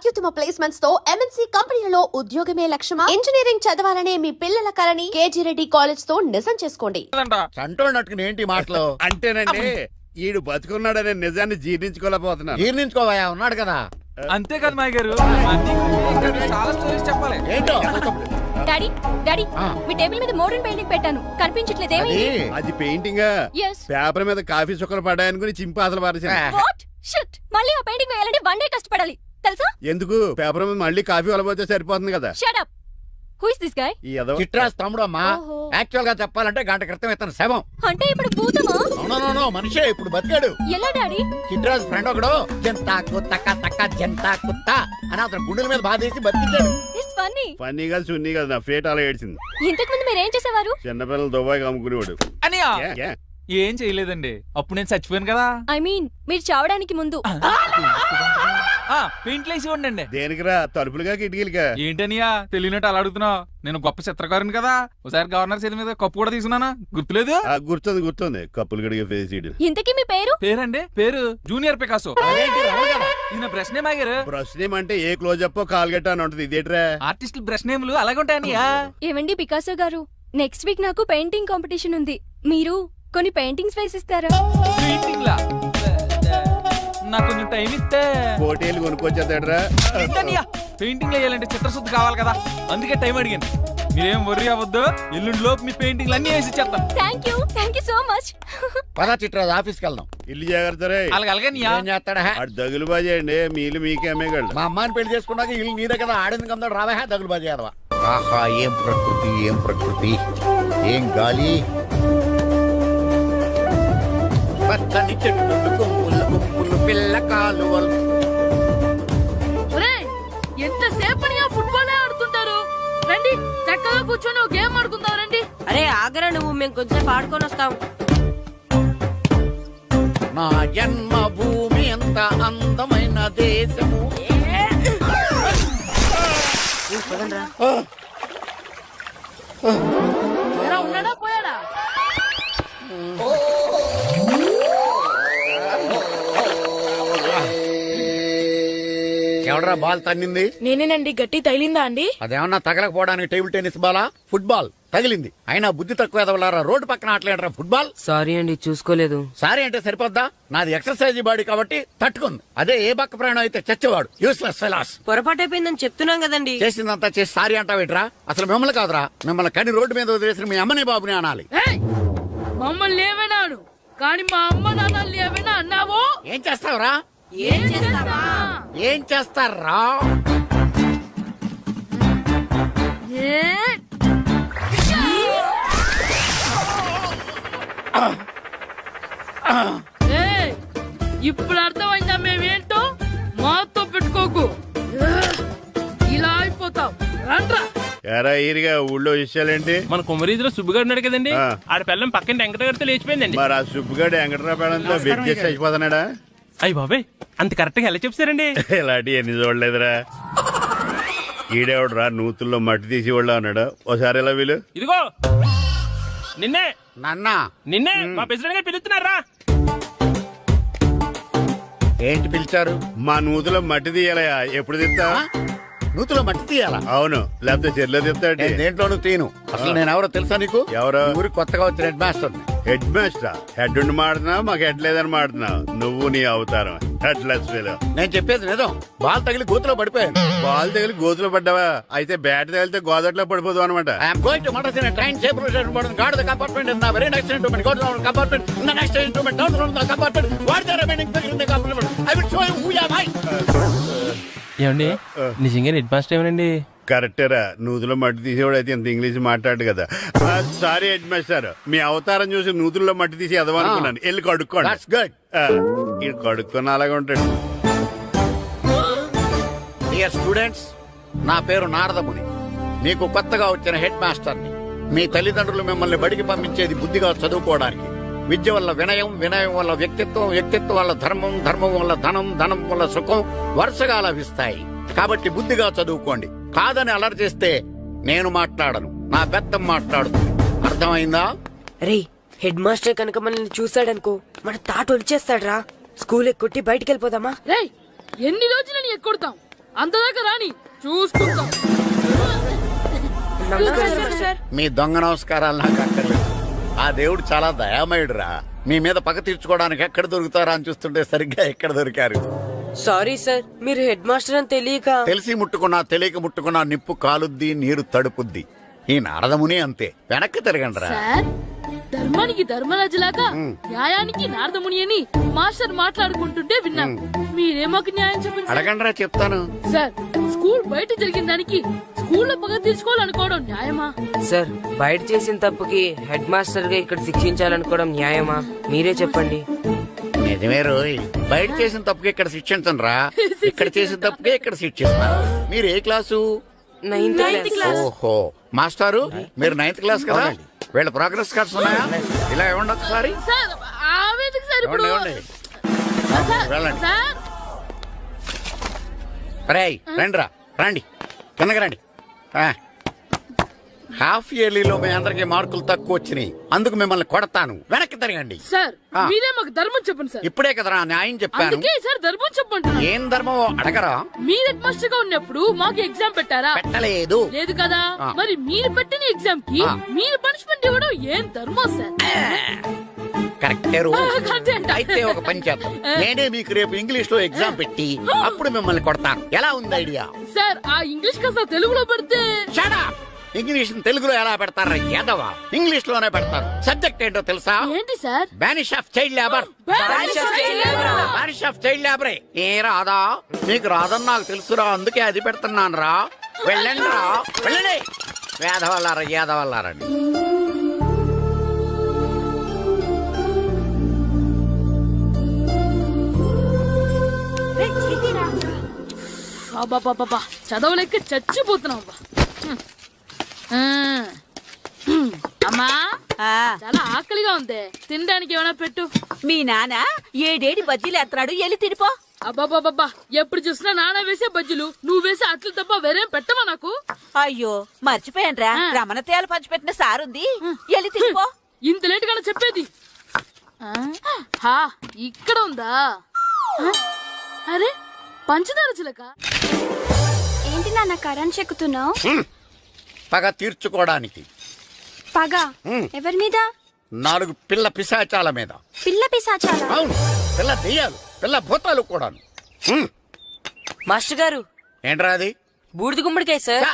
అత్యుత్తమ ప్లేస్మెంట్స్ తో ఎంఎన్సీ కంపెనీలలో ఉద్యోగమే లక్ష్యమా? ఇంజనీరింగ్ చదవాలనే మీ పిల్లల కలని కేజీ రెడ్డి కాలేజ్ తో నిజం చేసుకోండి. సంటోనట్టుకుని ఏంటి మాటలు అంటేనండి ఈడు బతుకున్నాడనే నిజాన్ని జీర్ణించుకోలేకపోతున్నాను. జీర్ణించుకోవా ఉన్నాడు కదా. అంతేకాదు మాయ గారు చాలా స్టోరీస్ చెప్పాలి. ఏంటో డాడీ డాడీ మీ టేబుల్ మీద మోడర్న్ పెయింటింగ్ పెట్టాను, కనిపించట్లేదేమి? అది పెయింటింగ్ Yes. పేపర్ మీద కాఫీ చుక్కలు పడ్డాయనుకుని చింపి అసలు పారేసాను. What? Shit! మళ్ళీ ఆ పెయింటింగ్ వేయాలంటే 1 day కష్టపడాలి తెలుసా? ఎందుకు పేపర్ మీద మళ్ళీ కాఫీ వలపోతే సరిపోతుంది కదా. Shut up. Who is this guy? ఈ ఎదవ చిట్రాజ్ తమ్ముడు అమ్మా. ఓహో. యాక్చువల్ గా చెప్పాలంటే గంట క్రితం ఇతను శవం. అంటే ఇప్పుడు భూతమా? అవునో మనిషే ఇప్పుడు బతికాడు. ఎలా డాడీ? చిట్రాజ్ ఫ్రెండ్ ఒకడు జంతా కుత్త తక్క జంతా కుత్త అని అతను గుండెల మీద బాధేసి బతికించాడు. It's funny. ఫన్నీ కాదు సున్నీ కదా, నా ఫేట్ అలా ఏడ్చింది. ఇంతకు ముందు మీరు ఏం చేసేవారు? చిన్నపిల్లలు దుబాయ్ అమ్ముకునేవాడు. అనియా ఏ, ఏ? ఏం చేయలేదండి, అప్పుడు నేను చచ్చిపోయాను కదా. I mean మీరు చావడానికి ముందు. పెయింట్లు వేసి ఉండండి. దేనికిరా, తలుపులుగా కిటికీలుగా? ఏంటనియా తెలియనట్టు అలా అడుగుతున్నావు? నేను గొప్ప చిత్రకారుని కదా. ఒకసారి గవర్నర్ చేతి మీద కప్పు కూడా తీసుకున్నానా, గుర్తులేదు? గుర్తుంది కప్పులు గడిగే ఫేస్ ఇడు. ఇంతకీ మీ పేరు? పేరండి పేరు జూనియర్ పికాసో. అదేంటి రమణ? ఇది నా బ్రష్ నేమ్ ఆగారు. బ్రష్ నేమ్ అంటే ఏ క్లోజ్ అప్ కాల్గట్ట అని ఉంటది. ఇదేట్రా? ఆర్టిస్టులు బ్రష్ నేమ్లు అలాగే ఉంటాయనియా. ఏవండి పికాసో గారు, నెక్స్ట్ వీక్ నాకు పెయింటింగ్ కాంపిటీషన్ ఉంది. మీరు కొన్ని పెయింటింగ్స్ వేసిస్తారా? పెయింటింగ్ లా నాకు కొంచెం టైం ఇస్తే. పోటీలు కొనుక్కొచ్చేదేట్రా? పెయింటింగ్ వేయాలంటే చిత్రశుద్ధి కావాలి కదా, అందుకే టైం అడిగాను. మీరేం వర్రీ అవ్వద్దు, ఎల్లుండి లోపు మీ పెయింటింగ్లు అన్ని వేసి ఇచ్చేస్తాను. Thank you so much. పదా చిట్రాజ్ ఆఫీస్కి వెళ్దాం. ఇల్లు జాగ్రత్త రే. అలాగనియా ఏం చేస్తాడా? అటు దగులు బాజీ అండి, మీ ఇల్లు మీకే అమ్మేగాళ్ళు. మా అమ్మాయిని పెళ్లి చేసుకున్నాక ఇల్లు నీ దగ్గర ఆడింది కదా, రావా దగులు బాజీ అదవా. ఆహా ఏం ప్రకృతి, ఏం ప్రకృతి, ఏం గాలి. పచ్చని చెట్లు గుంపులు గుంపులు పిల్ల కాలువలు. ఎంతసేపనిగా ఫుట్బాల్ ఆడుతుంటారు, రండి చక్కగా కూర్చొని ఒక గేమ్ ఆడుకుందాం రండి. అరే ఆగరా నువ్వు, మేము కొంచెం ఆడుకొని వస్తాం. నా జన్మ భూమి ఎంత అందమైన దేశము. ఎలా ఉన్నాడా పోయాడా? ఎవడరా బాల్ తన్నింది? నేనేనండి. గట్టి తగిలిందా అండి? అదేమన్నా తగలకపోవడానికి టేబుల్ టెన్నిస్ బాలా, ఫుట్బాల్ తగిలింది. అయినా బుద్ధి తక్కువ ఎదవలారా, రోడ్డు పక్కన ఆటలేడరా ఫుట్బాల్. సారీ అండి చూసుకోలేదు. సారీ అంటే సరిపోద్దా? నాది ఎక్సర్సైజ్ బాడీ కాబట్టి తట్టుకుంది. అదే ఏ బక్క ప్రాణం అయితే చచ్చేవాడు. Useless fellas. పొరపాటు అయిపోయిందని చెప్తున్నాం కదండి. చేసిందంతా చేసి సారీ అంటావేట్రా? అసలు మిమ్మల్ని కాదురా, మిమ్మల్ని కని రోడ్డు మీద వదిలేసిన మీ అమ్మని బాబుని అనాలి. మమ్మల్ని ఏమైనాడు కానీ మా అమ్మ నాన్నల్ని ఏమైనా అన్నావో? ఏం చేస్తావురా? ఏం చేస్తావా? ఏం చేస్తారా? ఇప్పుడు అర్థమైందా మేమేంటో? మాతో పెట్టుకోకు, ఇలా అయిపోతావు. రండ్రా. ఎరా ఈరిగా ఊళ్ళో విషయాలేంటి? మన కుమరీధిలో సుబ్బుగాడు ఉన్నాడు కదండి, ఆ. ఆడ పిల్లం పక్కన వెంకటగారితో లేచిపోయిందండి. మరి ఆ సుబ్బుగాడు వెంకటరాపేడంతో వెయిట్ చేసి అయిపోతున్నాడా? అయ్యి బాబాయ్ అంత కరెక్ట్ గా ఎలా చెప్తారండి? ఇలాంటి ఎన్ని చూడలేదురా. ఈడేవడరా నూతుల్లో మట్టి తీసి వాళ్ళు అన్నాడు. ఓసారి ఎలా వీలు? ఇదిగో నిన్నే నాన్నా నిన్నే మా ప్రెసిడెంట్ గారు పిలుస్తున్నారా? ఏంటి పిలిచారు? మా నూతులో మట్టి తీయాలయా. ఎప్పుడు తీస్తా? నూతులో మట్టి తీయాలా? అవును, లేకపోతే చెర్లో తీస్తాడు. నేను దేంట్లోనూ తీను. అసలు నేను ఎవరో తెలుసా నీకు? ఎవరు? ఈ ఊరికి కొత్తగా వచ్చిన head master. Head master? Head ఉండి మాడుతున్నావు, మాకు హెడ్ లేదని మాడుతున్నావు. నువ్వు నీ అవతారం హెడ్ లెస్ ఫెలో. నేను చెప్పేది నిజం. బాల్ తగిలి గోతులో పడిపోయాను. బాల్ తగిలి గోతులో పడ్డావా? అయితే బ్యాట్ తగిలితే గోదట్లో పడిపోదు అనమాట. I'm going to Madras in a train safe route board guard the compartment in the very next instrument go to the compartment in the next instrument down to the compartment what the remaining thing in the compartment I will show you who you are. ఏమండి నిజంగా head master ఏమనండి? కరెక్టేరా, నూతులో మట్టి తీసేవాడు అయితే ఇంత English మాట్లాడు కదా. Sorry head master, మీ అవతారం చూసి నూతుల్లో మట్టి తీసి ఎదవనుకున్నాను. వెళ్ళి కడుక్కోండి. That's good. ఇది కడుక్కొని అలాగే ఉంటాడు. డియర్ స్టూడెంట్స్, నా పేరు నారదముని. మీకు కొత్తగా వచ్చిన హెడ్ మాస్టర్ని. మీ తల్లిదండ్రులు మిమ్మల్ని బడికి పంపించేది బుద్ధిగా చదువుకోవడానికి. విద్య వల్ల వినయం, వినయం వల్ల వ్యక్తిత్వం, వ్యక్తిత్వం వల్ల ధర్మం, ధర్మం వల్ల ధనం, ధనం వల్ల సుఖం వరుసగా లభిస్తాయి. కాబట్టి బుద్ధిగా చదువుకోండి. కాదని అలర్ చేస్తే నేను మాట్లాడను, నా బెత్తం మాట్లాడుతుంది. అర్థమైందా? రే హెడ్ మాస్టర్ కనుక మనల్ని చూసాడనుకో మన తాట వచ్చేస్తాడ్రా. స్కూల్ ఎక్కొట్టి బయటికి వెళ్ళిపోదామా? రేయ్, ఎన్ని రోజులని ఎక్కొడతాం? అంతదాకా రాని చూసుకుంటాం. మీ దొంగ నమస్కారాలు నాకు అక్కర్లేదు. ఆ దేవుడు చాలా దయామయుడురా. మీ మీద పగ తీర్చుకోవడానికి ఎక్కడ దొరుకుతారా అని చూస్తుంటే సరిగ్గా ఎక్కడ దొరికారు. సారీ సార్, మీరు హెడ్ మాస్టర్ అని తెలియక. తెలిసి ముట్టుకున్నా తెలియక ముట్టుకున్నా నిప్పు కాలుద్ది, నీరు తడుపుద్ది. ఈ నారదముని అంతే. వెనక్కి తిరగండి రా. సార్, ధర్మానికి ధర్మరాజులాగా న్యాయానికి నారదముని అని మాస్టర్ మాట్లాడుకుంటుంటే విన్నాం. మీరే మాకు న్యాయం చెప్పండి. అడగండి రా, చెప్తాను. సార్, స్కూల్ బయట జరిగిన దానికి స్కూల్లో పగ తీర్చుకోవాలనుకోవడం న్యాయమా? సార్, బయట చేసిన తప్పుకి హెడ్ మాస్టర్ గా ఇక్కడ శిక్షించాలనుకోవడం న్యాయమా? మీరే చెప్పండి. నిజమే రోయ్. బయట చేసిన తప్పుకి ఇక్కడ శిక్షించను రా. ఇక్కడ చేసిన తప్పుకే ఇక్కడ శిక్షిస్తున్నారు. మీరు ఏ క్లాసు? 9th class. ఓహో, మాస్టారు మీరు 9th క్లాస్ కదా. వీళ్ళ ప్రోగ్రెస్ కార్డ్స్ ఉన్నాయా? ఇలా ఇవ్వండి ఒకసారి. సార్, ఆవేదకు సార్ ఇప్పుడు. ఇవ్వండి, ఇవ్వండి. సార్, వెళ్ళండి. సార్, రేయ్ రండి రా, రండి కిందకి రండి. హాఫ్ ఇయర్లీలో మీ అందరికి మార్కులు తక్కువ వచ్చినాయి. అందుకు మిమ్మల్ని కొడతాను. వెనక్కి తిరగండి. సార్, మీరే మాకు ధర్మం చెప్పండి సార్. ఇప్పుడే కదరా న్యాయం చెప్పాను. అందుకే సార్ ధర్మం చెప్పండి. ఏం ధర్మం అడగరా? మీరు హెడ్ మాస్టర్ గా ఉన్నప్పుడు మాకు ఎగ్జామ్ పెట్టారా? పెట్టలేదు. లేదు కదా. మరి మీరు పెట్టిన ఎగ్జామ్ కి మీరు పనిష్మెంట్ ఇవ్వడం ఏం ధర్మం సార్? కరెక్టే రూ. కరెక్టే అంట. అయితే ఒక పని చేద్దాం. నేనే మీకు రేపు ఇంగ్లీష్ లో ఎగ్జామ్ పెట్టి అప్పుడు మిమ్మల్ని కొడతాను. ఎలా ఉంది ఐడియా? సార్, ఆ ఇంగ్లీష్ కాస్త తెలుగులో పెడితే. Shut up! ఇంగ్లీష్ తెలుగులో ఎలా పెడతారా యాదవా? ఇంగ్లీష్ లోనే పెడతారు. సబ్జెక్ట్ ఏంటో తెలుసా? ఏంటి sir? Banish of child labour. Banish of child లేబరే. ఏ రాదా? మీకు రాదని నాకు తెలుసురా, అందుకే అది పెడుతున్నాను రా. వెళ్ళండి రా, వెళ్ళండి. వేదవల్లారా, యాదవల్లారండి. బాబా చదవలేక చచ్చిపోతున్నాం. అమ్మా, చాలా ఆకలిగా ఉంది. తినడానికి ఏమైనా పెట్టు. మీ నాన్న ఏడేడి బజ్జీలు ఎత్తాడు, ఎల్లి తినిపో. అబ్బాబాబా, ఎప్పుడు చూసినా నాన్న వేసే బజ్జీలు, నువ్వు వేసే అట్లు తప్ప వేరేం పెట్టవా నాకు? అయ్యో మర్చిపోయానురా, రమణ తేలు పంచిపెట్టిన సారుంది, ఎల్లి తినిపో. ఇంత లేట్ గా చెప్పేది. హా, ఇక్కడ ఉందా? అరే, పంచదార చిలక. ఏంటి నాన్న కరెంట్ చెక్కుతున్నావు? పగ తీర్చుకోవడానికి. పగ హ్మ్. ఎవరి మీద? 4 పిల్ల పిశాచాల మీద. పిల్ల పిశాచాలా? అవును, పిల్ల దెయ్యాలు, పిల్ల భూతాలు కూడాను. మాస్టర్ గారు, ఏంట్రా అది? బూడిద గుమ్మడికాయ సార్. ఛా,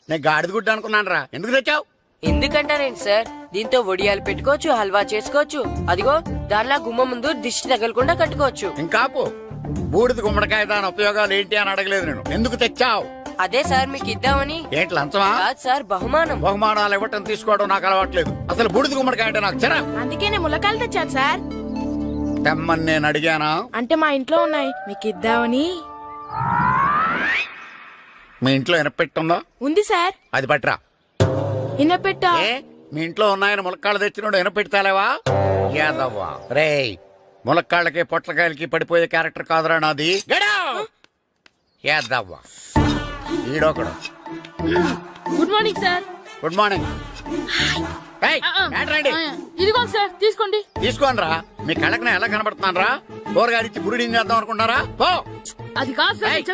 నేను గాడిద గుడ్డ అనుకున్నాను రా. ఎందుకు తెచ్చావు? ఎందుకంటారేంటి సార్, దీంతో వడియాలు పెట్టుకోవచ్చు, హల్వా చేసుకోవచ్చు. అదిగో దానిలా గుమ్మ ముందు దిష్టి తగలకుండా కట్టుకోవచ్చు. ఇంకాపు, బూడిద గుమ్మడికాయ దాని ఉపయోగాలు ఏంటి అని అడగలేదు నేను. ఎందుకు తెచ్చావు? అదే సార్ మీకు ఇద్దామని. ఏంటి లంచమా? కాదు సార్, బహుమానం. బహుమానాలు ఇవ్వటం తీసుకోవడం నాకు అలవాట్లేదు. అసలు బూడిద గుమ్మడికాయ అంటే నాకు చెరా. అందుకే నేను ములకాయలు తెచ్చాను సార్. తెమ్మని నేను అడిగానా? అంటే మా ఇంట్లో ఉన్నాయి, మీకు ఇద్దామని. మీ ఇంట్లో ఎనపెట్టుందా? ఉంది సార్. అది పట్రా. ఇన్నపెట్టా? ఏ, మీ ఇంట్లో ఉన్నాయని ములక్కాళ్ళు తెచ్చినోడు ఎనపెట్టాలేవా? యాదవ్వా రేయ్, ములక్కాళ్ళకి పొట్లకాయలకి పడిపోయే క్యారెక్టర్ కాదురా నాది. యాదవ్వా ఈడొకడు. Good morning sir. Good morning. రండి ఇదిగోండి సార్, తీసుకోండి. తీసుకోండి రా. మీ కళ్ళకి నేను ఎలా కనబడుతున్నాను రా? కూరగాయలిచ్చి బురుడి చేద్దాం అనుకుంటారా? పో. అది కాదు సార్, ఏయ్,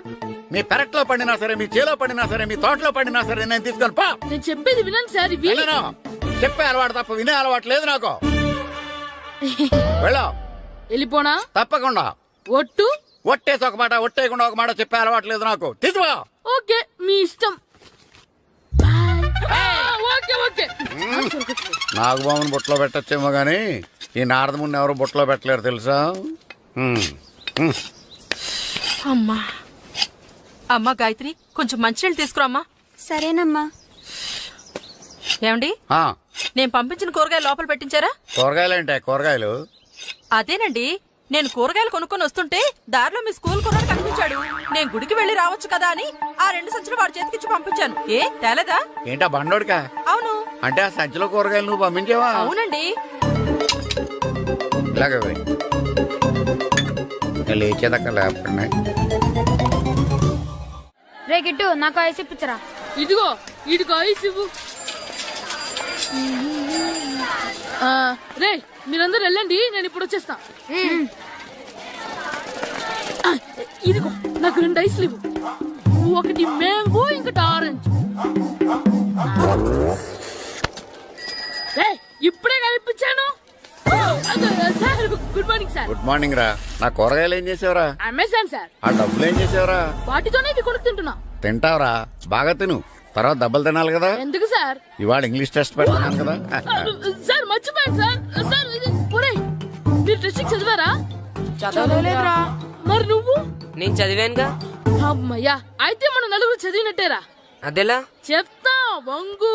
మీ పెరట్లో పండినా సరే, మీ చేలో పండినా సరే, మీ తోటలో పండినా సరే, నేను తీసుకొని పో. నేను చెప్పేది వినండి సార్. ఇవి వెళ్ళను. చెప్పే అలవాటు తప్ప వినే అలవాటు లేదు నాకు. వెళ్ళా. వెళ్ళిపోనా? తప్పకుండా. ఒట్టు? ఒట్టేసి ఒక మాట, ఒట్టేయకుండా ఒక మాట చెప్పే అలవాటు లేదు నాకు. తీసుకో. ఓకే, మీ ఇష్టం. Okay okay. నాగబాబుని బుట్టలో పెట్టచ్చేమో గాని ఈ నారదముని ఎవరు బుట్టలో పెట్టలేరు తెలుసా? అమ్మా అమ్మా గాయత్రి, కొంచెం మంచినీళ్ళు తీసుకురామ్మా. సరేనమ్మా. ఏమండి, ఆ, నేను పంపించిన కూరగాయలు లోపల పెట్టించారా? కూరగాయలు ఏంటే కూరగాయలు? అదేనండి, నేను కూరగాయలు కొనుక్కొని వస్తుంటే దారిలో మీ స్కూల్ కుర్రాడు కనిపించాడు. నేను గుడికి వెళ్లి రావచ్చు కదా అని ఆ 2 సంచులు వాడి చేతికిచ్చి పంపించాను. ఏ తేలేదా? ఏంటా బండోడికా? అవును. అంటే ఆ సంచిలో కూరగాయలు నువ్వు పంపించావా? అవునండి. ఇలాగే లేచేదాకా లేపండి. రే గిట్టు, నాకు ఐస్ ఇప్పించరా. ఇదిగో ఇదిగో ఐస్ ఇవ్వు. రే, మీరందరూ వెళ్ళండి, నేను ఇప్పుడు వచ్చేస్తా. ఇదిగో నాకు 2 ఐస్లు ఇవ్వు. ఒకటి మ్యాంగో ఇంకటి ఆరెంజ్. ఏయ్, ఇప్పుడే కనిపించాను. Sir good morning sir. Good morning రా. నా కూరగాయలు ఏం చేసావురా? Amazon sir. ఆ డబ్బులు ఏం చేసావురా? వాటితోనే ఇవి కొనుక్కు తింటున్నా. తింటావురా, బాగా తిను. తర్వాత దెబ్బలు తినాలి కదా. ఎందుకు సార్? ఇవాళ ఇంగ్లీష్ టెస్ట్ పెడుతున్నాను కదా. సార్ మర్చిపోయాను సార్. సార్ ఒరేయ్, మీరు టెస్టింగ్ చదివారా? చదవలేదురా. మరి నువ్వు? నేను చదివానుగా. అమ్మయ్యా, అయితే మన నలుగురు చదివినట్టేరా. అదెలా? చెప్తా వంగు.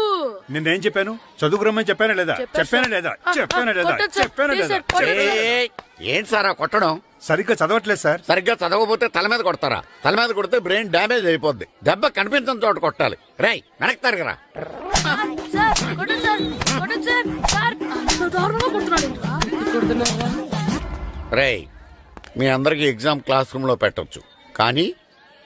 నిన్నేం చెప్పాను? చదువుకురమ్మని చెప్పానా లేదా? చెప్పానా లేదా? చెప్పానా లేదా? కొట్టొచ్చు సార్. చెప్పానా ప్లీజ్ లేదా? సార్, కొట్టొచ్చు. ఏయ్, ఏంటి సార్ ఆ కొట్టడం? సరిగ్గా చదవట్లేదు సార్. సరిగ్గా చదవకపోతే తల మీద కొడతారా? తల మీద కొడితే బ్రెయిన్ డ్యామేజ్ అయిపోద్ది. దెబ్బ కనిపించిన చోట కొట్టాలి. రేయ్, వెనక్కి తరగరా. సార్, కొట్టండి సార్, కొట్టండి సార్. సార్, అంత దారుణంగా కొడుతున్నాడు. రేయ్, మీ అందరికి ఎగ్జామ్ క్లాస్ రూమ్ లో పెట్టొచ్చు, కానీ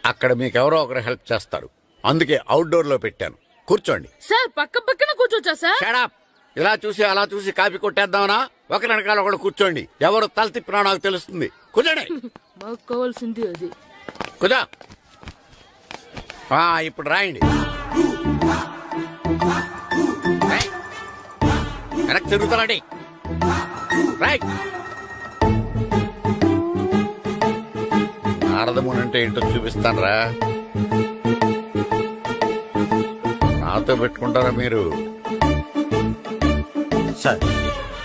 అక్కడ మీకెవరో ఒకరు హెల్ప్ చేస్తారు. అందుకే అవుట్డోర్ లో పెట్టాను. కూర్చోండి. సార్, పక్క పక్కన కూర్చోచ్చా సార్? షడప్. ఇలా చూసి అలా చూసి కాపీ కొట్టేద్దామనా? ఒకరి వెనకాల ఒకడు కూర్చోండి. ఎవరు తల తిప్పినా నాకు తెలుస్తుంది. కూర్చోండి. మాకు కావాల్సింది అది. కూర్చో. ఇప్పుడు రాయండి. రాయ్. వెనక్కి తిరుగుతానండి. రాయ్. నారదముని అంటే ఏంటో చూపిస్తాను రా. నాతో పెట్టుకుంటారా మీరు? సార్,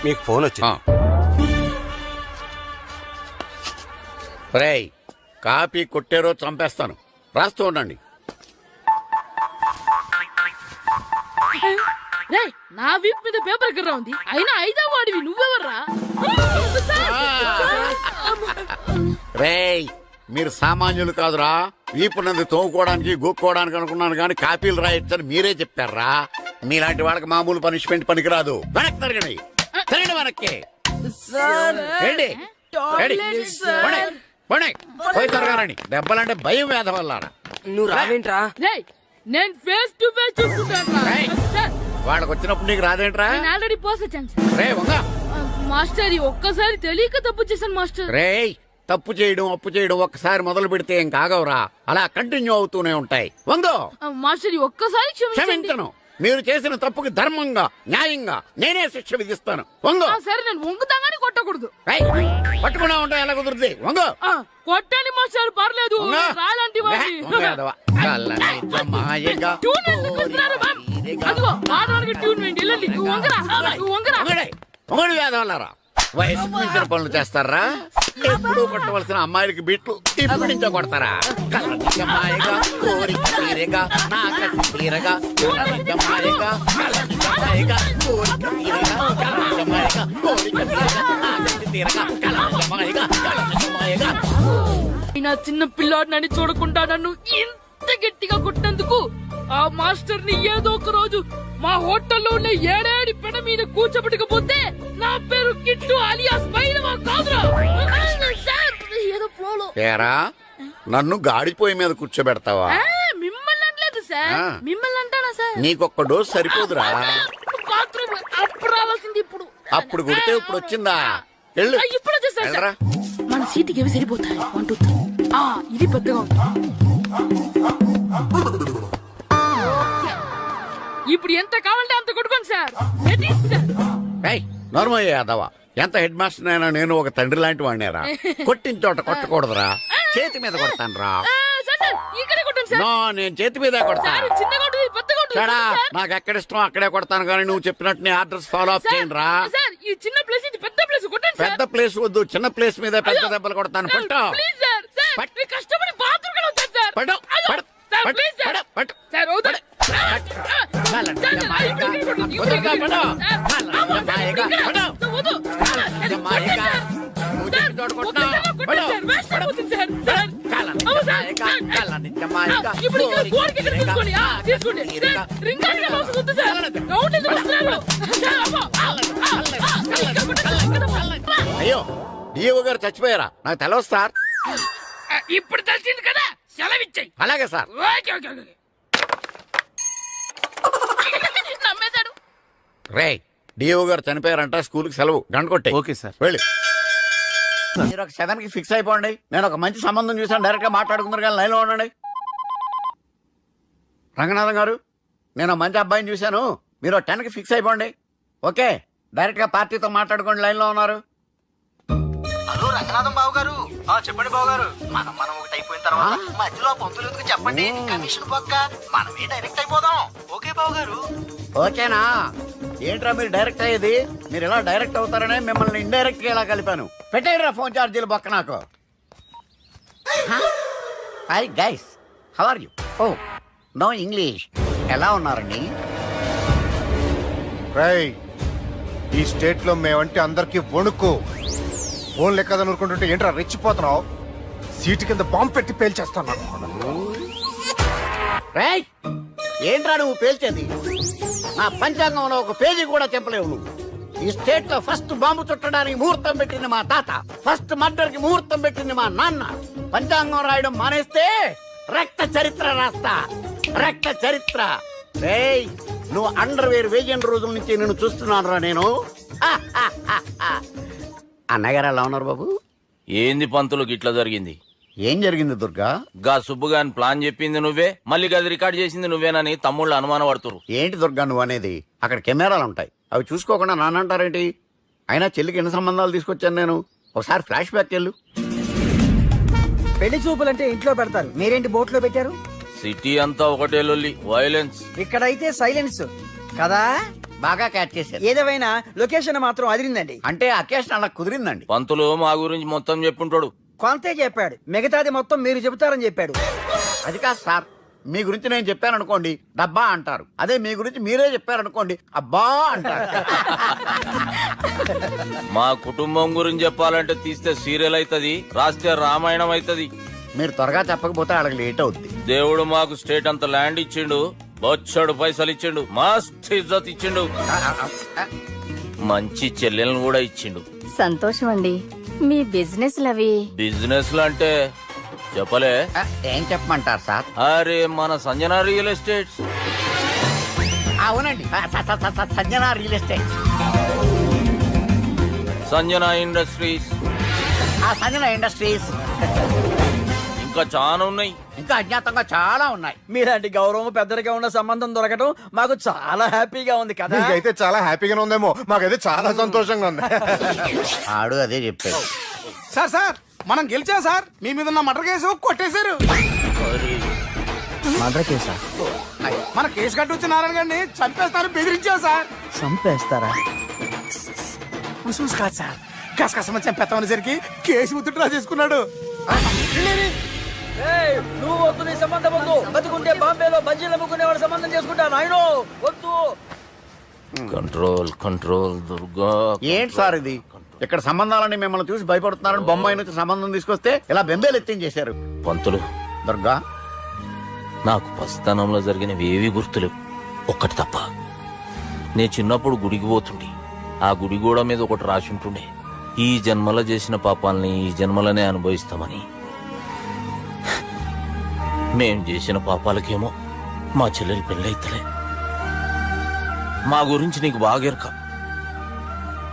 మీకు ఫోన్ వచ్చింది. రేయ్, కాపీ కొట్టారో చంపేస్తాను. రాస్తూ ఉండండి. రేయ్, నా వీప్ మీద పేపర్ కర్ర ఉంది. అయినా ఐదో వాడివి నువ్వెవర్రా? రేయ్, మీరు సామాన్యులు కాదురా. వీపున్నది తోముకోవడానికి గోక్కోవడానికి అనుకున్నాను, కానీ కాపీలు రాయొచ్చని మీరే చెప్పారా. మీలాంటి వాళ్ళకి మామూలు పనిష్మెంట్ పనికిరాదు. వెనక్కి తిరగండి. తిరగండి వెనక్కి. ఏంటి? పోయి తిరగారండి. దెబ్బలంటే భయం వేద వల్ల. నువ్వు రావేంట్రా? రేయ్, నేను ఫేస్ టు ఫేస్ చూసుకుంటాను. రేయ్. వాళ్ళకి వచ్చినప్పుడు నీకు రాదేంట్రా? నేను ఆల్రెడీ పోస్ వచ్చాను సార్. రే వంగ. మాస్టర్, ఈ ఒక్కసారి తెలియక తప్పు చేశాను మాస్టర్. రేయ్, తప్పు చేయడం అప్పు చేయడం ఒక్కసారి మొదలు పెడితే ఏం కాగవరా. అలా కంటిన్యూ అవుతూనే ఉంటాయి. వందో. మాస్టర్, ఈ ఒక్కసారి క్షమించండి. క్షమించను. మీరు చేసిన తప్పుకి ధర్మంగా న్యాయంగా నేనే శిక్ష విధిస్తాను. వంగో. సరే, నేను వంగుతాగానే కొట్టకూడదు. పట్టుకున్నా ఉంటా ఎలా కుదురుతుంది. వంగో. కొట్టండి మాస్టర్, పర్లేదు. రాలాంటి ట్యూన్ ఎందుకు ఇస్తున్నారు బాబ్? అదిగో ఆడవానికి ట్యూన్ వేయండి. వెళ్ళండి. నువ్వు వంగరా, నువ్వు వంగరా. వంగడి వేదవల్లారా. వయసు మించిన పనులు చేస్తారా? ఎప్పుడు కొట్టవలసిన అమ్మాయిలకి బిట్లు ఇప్పుడు నుంచో కొడతారా? కళ్ళనిజమాయగా కోరిక తీరగా నా కసి తీరగా కళ్ళనిజమాయగా కళ్ళనిజమాయగా కోరిక తీరగా కళ్ళనిజమాయగా కోరిక తీరగా నా కసి తీరగా కళ్ళనిజమాయగా కళ్ళనిజమాయగా. నా చిన్న పిల్లాడు నన్ను చూడకుండా నన్ను ఇంత గట్టిగా కొట్టినందుకు ఆ మాస్టర్ ని ఏదో ఒక రోజు మా హోటల్లో ఉన్న ఏడేడి పెడ మీద కూర్చోబెట్టకపోతే నా పేరు కిట్టు అలియాస్ బైరవా కాదురా. ఏదో ఫ్లోలో. ఏరా, నన్ను గాడిపోయి మీద కూర్చోబెడతావా? మిమ్మల్ని అనలేదు సార్. మిమ్మల్ని అంటానా సార్? నీకొక్క డోసు సరిపోదురా. బాత్రూమ్ అప్పుడు రావాల్సింది ఇప్పుడు. అప్పుడు కొడితే ఇప్పుడు వచ్చిందా? వెళ్ళు. ఇప్పుడు వచ్చేసారు సార్. వెళ్ళరా. మన సీటుకి ఏవి సరిపోతాయి? 1 2 3. ఇది పెద్దగా ఉంది. ఇప్పుడు ఎంత కావాలంటే అంత కొట్టుకోండి సార్. నోర్మయ్య యాదవ, ఎంత హెడ్ మాస్టర్ అయినా నేను ఒక తండ్రి లాంటి వాడినేరా. కొట్టిన చోట కొట్టకూడదురా. చేతి మీద కొడతాను రా. ఇక్కడే కొట్టండి సార్. నో, నేను చేతి మీద కొడతాను. చిన్నగా ఉంటుంది, పెద్దగా ఉంటుంది చడా, సార్. నాకు ఎక్కడ ఇష్టం అక్కడే కొడతాను, కానీ నువ్వు చెప్పినట్టు నీ ఆర్డర్స్ ఫాలో అప్ చేయండి రా. సార్, ఈ చిన్న ప్లేస్ ఇది పెద్ద ప్లేస్ కొట్టండి సార్. పెద్ద ప్లేస్ వద్దు, చిన్న ప్లేస్ మీద పెద్ద దెబ్బలు కొడతాను. పట్టు. Please sir. సార్, నేను కష్టపడి బాత్రూమ్ కూడా వచ్చాను సార్. పట్టు. అయ్యో, పట్టు. సార్, పట్టు. Please sir. పట్టు. సార్, వద్దు. అయ్యో, డిఓ గారు చచ్చిపోయారా? నాకు తెలవదు సార్. ఇప్పుడు తెలిసింది కదా, సెలవిచ్చాయి. అలాగే సార్. Okay okay okay. నమ్మేశాడు. రే, డిఓ గారు చనిపోయారంట, స్కూల్ కి సెలవు. గంట కొట్టే. Okay sir. వెళ్ళి మీరు ఒక 7 కి ఫిక్స్ అయిపోండి. నేను ఒక మంచి సంబంధం చూసాను, డైరెక్ట్ గా మాట్లాడుకున్నారు కానీ లైన్ లో ఉండండి. రంగనాథం గారు, నేను ఓ మంచి అబ్బాయిని చూశాను, మీరు 10కి ఫిక్స్ అయిపోండి. ఓకే, డైరెక్ట్గా పార్టీతో మాట్లాడుకోండి. లైన్లో ఉన్నారు. హలో రంగనాథం బాబు గారు. చెప్పండి బాబు గారు. మనం ఒకటి అయిపోయిన తర్వాత మధ్యలో పంతులు ఎందుకు చెప్పండి, కమిషన్ పక్క మనమే డైరెక్ట్ అయిపోదాం. ఓకే బాబు గారు. ఓకేనా? ఏంట్రా మీరు డైరెక్ట్ అయ్యేది? మీరు ఇలా డైరెక్ట్ అవుతారనే మిమ్మల్ని ఇండైరెక్ట్ గా ఇలా కలిపాను. పెట్టేయరా ఫోన్ ఛార్జీలు బొక్క నాకు. Hi guys, how are you? Oh no English. ఎలా ఉన్నారండి? ఈ స్టేట్ లో మేమంటే అందరికి వణుకు. ఫోన్ లెక్క ఊరుకుంటుంటే ఏంట్రా రెచ్చిపోతున్నావు? సీటు కింద బాంబు పెట్టి పేల్చేస్తాను. రైట్, ఏంట్రా నువ్వు పేల్చేది? నా పంచాంగంలో ఒక పేజీ కూడా చెప్పలేవు నువ్వు. ఈ స్టేట్ లో ఫస్ట్ బాంబు చుట్టడానికి ముహూర్తం పెట్టింది మా తాత, ఫస్ట్ మర్డర్ కి ముహూర్తం పెట్టింది మా నాన్న. పంచాంగం రాయడం మానేస్తే రక్త చరిత్ర రాస్తా, రక్త చరిత్ర. రేయ్, నువ్వు అండర్వేర్ వేయని రోజుల నుంచి నేను చూస్తున్నాను రా నేను. అన్నగారు ఎలా ఉన్నారు బాబు? ఏంది పంతులు గిట్లా జరిగింది? ఏం జరిగింది దుర్గా? గా సుబ్బుగాని ప్లాన్ చెప్పింది నువ్వే, మళ్ళీ గది రికార్డ్ చేసింది నువ్వేనని తమ్ముళ్ళు అనుమానం పడుతురు. ఏంటి దుర్గా నువ్వు అనేది? అక్కడ కెమెరాలు ఉంటాయి, అవి చూసుకోకుండా నానంటారేంటి? అయినా చెల్లికి ఎన్ని సంబంధాలు తీసుకొచ్చాను నేను. ఒకసారి ఫ్లాష్ బ్యాక్ వెళ్ళు. పెళ్లి చూపులంటే ఇంట్లో పెడతారు, మీరేంటి బోట్లో పెట్టారు? సిటీ అంతా ఒకటే లొల్లి, వైలెన్స్. ఇక్కడైతే సైలెన్స్ కదా. బాగా క్యాచ్ చేశారు. ఏదేమైనా లొకేషన్ మాత్రం అదిరిందండి. అంటే అకేషన్ అలా కుదిరిందండి. పంతులు మా గురించి మొత్తం చెప్పుంటాడు. కొంతే చెప్పాడు, మిగతాది మొత్తం మీరు చెబుతారని చెప్పాడు. అది కాదు సార్, మీ గురించి నేను చెప్పాను అనుకోండి డబ్బా అంటారు, అదే మీ గురించి మీరే చెప్పారనుకోండి అబ్బా అంటారు. మా కుటుంబం గురించి చెప్పాలంటే తీస్తే సీరియల్ అవుతుంది, రాస్తే రామాయణం అవుతుంది. మీరు త్వరగా చెప్పకపోతే వాళ్ళకి లేట్ అవుద్ది. దేవుడు మాకు స్టేట్ అంత ల్యాండ్ ఇచ్చిండు, బొచ్చడు పైసలు ఇచ్చిండు, మస్త్ ఇజ్జత్ ఇచ్చిండు, మంచి చెల్లెలను కూడా ఇచ్చిండు. సంతోషం అండి. మీ బిజినెస్ లవి బిజినెస్ అంటే చెప్పలే. ఏం చెప్పమంటారు సార్? అరే మన సంజన రియల్ ఎస్టేట్స్. అవునండి, Sanjana real estate, Sanjana industries, Sanjana industries. ఇంకా చాలా ఉన్నాయి, ఇంకా అజ్ఞాతంగా చాలా ఉన్నాయి. మీలాంటి గౌరవం పెద్దరిగా ఉన్న సంబంధం దొరకడం మాకు చాలా హ్యాపీగా ఉంది కదా. మీకైతే చాలా హ్యాపీగానే ఉందేమో, మాకైతే చాలా సంతోషంగా ఉంది. ఆడు అదే చెప్పాడు. సార్ మనం గెలిచాం సార్. మీ మీద ఉన్న మర్డర్ కేసు కొట్టేశారు. మర్డర్ కేసా? మన కేసు కట్టి వచ్చి నారాయణ గారిని చంపేస్తారు బెదిరించాం సార్. చంపేస్తారా? చూసి కాదు సార్, కసకసమని చంపేస్తామనేసరికి కేసు ముద్దుట్రా చేసుకున్నాడు. నువ్వు వద్దు, నీ సంబంధం వద్దు. బతుకుంటే బాంబేలో బజ్జీలు అమ్ముకునే వాడు సంబంధం చేసుకుంటా. నాయనో వద్దు. Control control Durga. ఏంటి సార్ ఇది? ఇక్కడ సంబంధాలని మిమ్మల్ని చూసి భయపడుతున్నారని బొమ్మాయి నుంచి సంబంధం తీసుకొస్తే ఇలా బెంబేలు ఎత్తించేశారు. పంతులు, దుర్గా, నాకు పసితనంలో జరిగినవి ఏవి గుర్తులేవు, ఒక్కటి తప్ప. నే చిన్నప్పుడు గుడికి పోతుండే, ఆ గుడి గోడ మీద ఒకటి రాసి ఉంటుండే, ఈ జన్మలో చేసిన పాపాలని ఈ జన్మలనే అనుభవిస్తామని. మేం చేసిన పాపాలకేమో మా చెల్లెలు పెళ్ళైతలే. మా గురించి నీకు బాగెరక,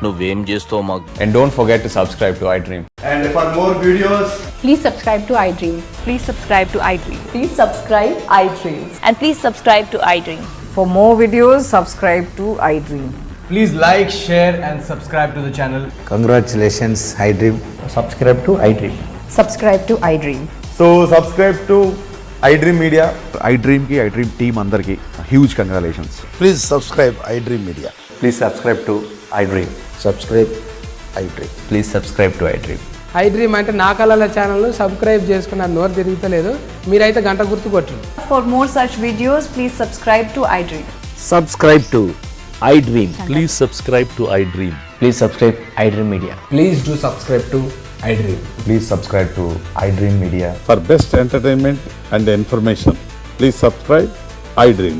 నువ్వేం చేస్తావు మాకు. And don't forget to subscribe to iDream. And for more videos, please subscribe to iDream. Please subscribe to iDream. Please subscribe iDream. And please subscribe to iDream. For more videos, subscribe to iDream. Please like, share and subscribe to the channel. congratulations iDream. Subscribe to iDream. Subscribe to iDream. So subscribe to iDream Media. iDream ki iDream team andarki huge congratulations. Please subscribe iDream Media. Please subscribe to iDream. Subscribe iDream. Please subscribe to iDream. iDream అంటే నా కళల channel subscribe చేసుకున్న నోరు తిరుగుతలేదు. మీరైతే గంట గుర్తు కొట్టండి. For more such videos, please subscribe to iDream. Subscribe to iDream. Please subscribe to iDream. Please subscribe iDream Media. Please do subscribe to iDream. Please subscribe to iDream Media. For best entertainment and information, please subscribe iDream.